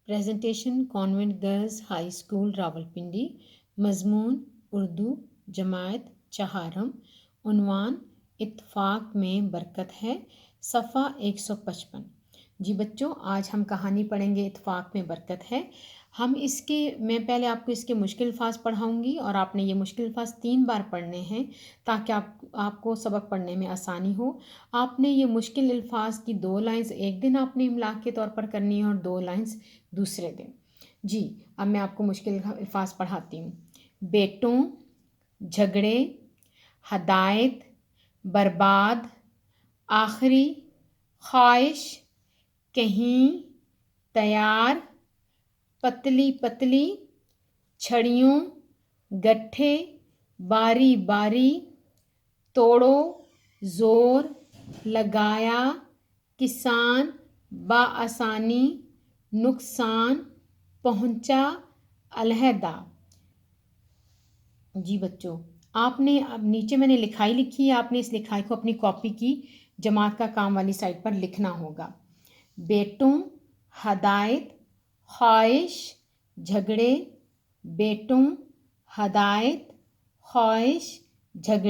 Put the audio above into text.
Presentation convent girls high school Rawalpindi. مضمون اردو جماعت چہارم. عنوان اتفاق میں برکت ہے. صفحہ 155. جی بچوں، آج ہم کہانی پڑھیں گے اتفاق میں برکت ہے. میں پہلے آپ کو اس کے مشکل الفاظ پڑھاؤں گی اور آپ نے یہ مشکل الفاظ 3 بار پڑھنے ہیں تاکہ آپ کو سبق پڑھنے میں آسانی ہو. آپ نے یہ مشکل الفاظ کی 2 لائنز ایک دن آپ نے املا کے طور پر کرنی ہے اور 2 لائنز دوسرے دن. جی اب میں آپ کو مشکل الفاظ پڑھاتی ہوں. بیٹوں، جھگڑے، ہدایت، برباد، آخری، خواہش، کہیں، تیار، پتلی پتلی، چھڑیوں، گٹھے، باری باری، توڑو، زور، لگایا، کسان، بآسانی، نقصان، پہنچا، علیحدہ. جی بچوں، آپ نے اب نیچے میں نے لکھائی لکھی ہے، آپ نے اس لکھائی کو اپنی کاپی کی جماعت کا کام والی سائڈ پر لکھنا ہوگا. بیٹوں، ہدایت، خواہش، جھگڑے. بیٹوں، ہدایت، خواہش، جھگڑے.